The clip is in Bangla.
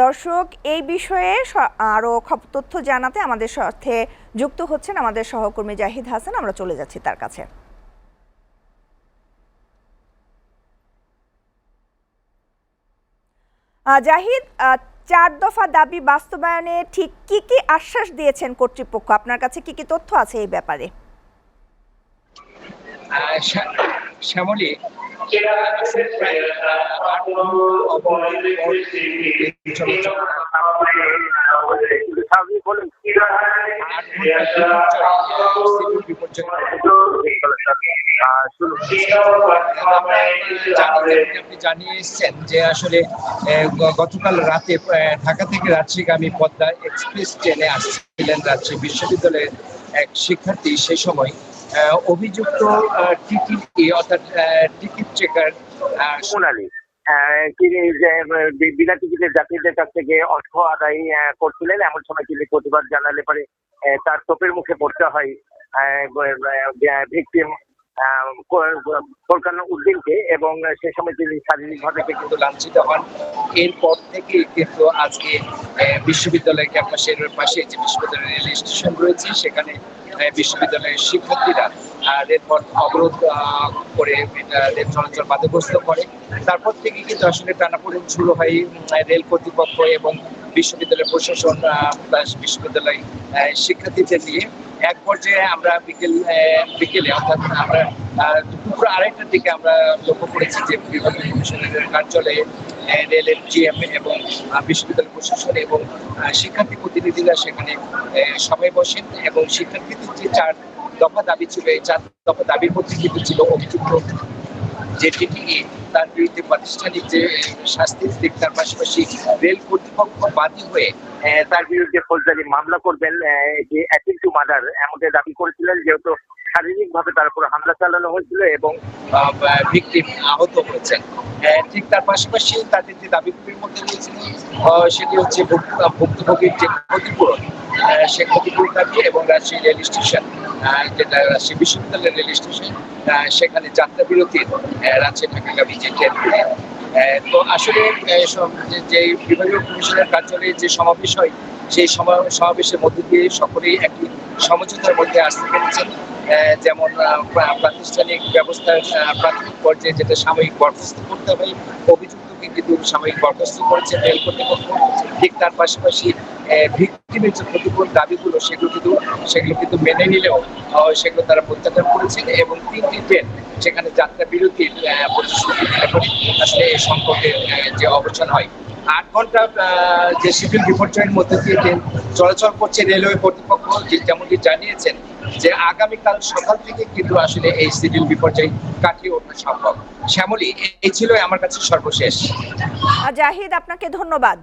দর্শক, এই বিষয়ে আরো তথ্য জানাতে আমাদের সাথে যুক্ত হচ্ছেন আমাদের সহকর্মী জাহিদ হাসান। আমরা চলে যাচ্ছি তার কাছে। জাহিদ, ৪ দফা দাবি বাস্তবায়নে ঠিক কি কি আশ্বাস দিয়েছেন কর্তৃপক্ষ? আপনার কাছে কি কি তথ্য আছে এই ব্যাপারে? শ্যামলী, আপনি জানিয়ে এসছেন যে আসলে গতকাল রাতে ঢাকা থেকে রাজশাহীগামী পদ্মা এক্সপ্রেস ট্রেনে আসছিলেন রাজশাহী বিশ্ববিদ্যালয়ের এক শিক্ষার্থী। সেই সময় অভিযুক্ত টিটিই অর্থাৎ টিকিট চেকার সোনালী তিনি বিনা টিকিটের যাত্রীদের কাছ থেকে অর্থ আদায় করছিলেন। এমন সময় তিনি প্রতিবাদ জানালে পরে তার তোপের মুখে পড়তে হয় ভিকটিম ফোরকান উদ্দিনকে, এবং সে সময় তিনি শারীরিকভাবে কিন্তু লাঞ্ছিত হন। এরপর থেকে কিন্তু আজকে বিশ্ববিদ্যালয় ক্যাম্পাসের পাশে যে বিশ্ববিদ্যালয়ের রেল স্টেশন রয়েছে সেখানে বিশ্ববিদ্যালয়ের শিক্ষার্থীরা রেলপথ অবরোধ করে রেল চলাচল বাধাগ্রস্ত করে। তারপর থেকে কিন্তু আসলে টানাপোড়েন শুরু হয় রেল কর্তৃপক্ষ এবং বিশ্ববিদ্যালয় প্রশাসন বিশ্ববিদ্যালয় শিক্ষার্থীদের নিয়ে। এক পর্যায়ে আমরা বিকেলে অর্থাৎ আমরা দুপুর 2:30টার দিকে আমরা লক্ষ্য করেছি যে বিভাগীয় কমিশনারের কার্যালয়ে রেলের জিএম এবং বিশ্ববিদ্যালয় প্রশাসন এবং শিক্ষার্থী প্রতিনিধিরা সেখানে সবাই বসেন এবং শিক্ষার্থীদের যে 4 দফা দাবি ছিল, এই 4 দফা দাবির মধ্যে কিন্তু ছিল অভিযুক্ত যে টিটিই তার বিরুদ্ধে প্রাতিষ্ঠানিক যে শাস্তির দিক, তার পাশাপাশি রেল কর্তৃপক্ষ বাদী হয়ে তার বিরুদ্ধে ফৌজদারি মামলা করবেন, যে অ্যাটেম্প টু মার্ডার এমনটা দাবি করেছিলেন, যেহেতু শারীরিকভাবে তার উপর হামলা চালানো হয়েছিল এবং ভিকটিম আহত হয়েছেন। ঠিক তার পাশাপাশি তাদের যে দাবিগুলির মধ্যে রয়েছিল সেটি হচ্ছে ভুক্তভোগীর যে ক্ষতিপূরণ, সে ক্ষতিপূরণ দাবি এবং রাজশাহী রেল স্টেশন, যেটা রাজশাহী বিশ্ববিদ্যালয়ের রেল স্টেশন, সেখানে যাত্রা বিরতির রাজশাহী ঢাকাগামী যে ট্রেনগুলি। তো আসলে যে বিভাগীয় কমিশনের কার্যালয়ে যে সমাবেশ হয় সেই সমাবেশের মধ্যে দিয়ে সকলেই একটি সমঝোতার মধ্যে আসতে পেরেছেন। যেমন প্রাতিষ্ঠানিক ব্যবস্থার প্রাথমিক পর্যায়ে যেটা সাময়িক বরখাস্ত করতে হবে, অভিযুক্তকে কিন্তু সাময়িক বরখাস্ত করেছে রেল কর্তৃপক্ষ। ঠিক তার পাশাপাশি ভিকটিমের যে ক্ষতিপূরণ দাবিগুলো সেগুলো কিন্তু মেনে নিলেও সেগুলো তারা প্রত্যাখ্যান করেছেন এবং 3টি ট্রেন সেখানে যাত্রা বিরতির প্রতিশ্রুতি দিলে পরে আসলে এই সংকটের যে অবসান হয়। 8 ঘন্টা যে সিভিল বিপর্যয়ের মধ্যে দিয়ে ট্রেন চলাচল করছে, রেলওয়ে কর্তৃপক্ষ যেমনটি জানিয়েছেন যে আগামীকাল সকাল থেকে কিন্তু আসলে এই সিভিল বিপর্যয় কাটিয়ে ওঠা সম্ভব। শ্যামলী, এই ছিল আমার কাছে সর্বশেষ। জাহিদ, আপনাকে ধন্যবাদ।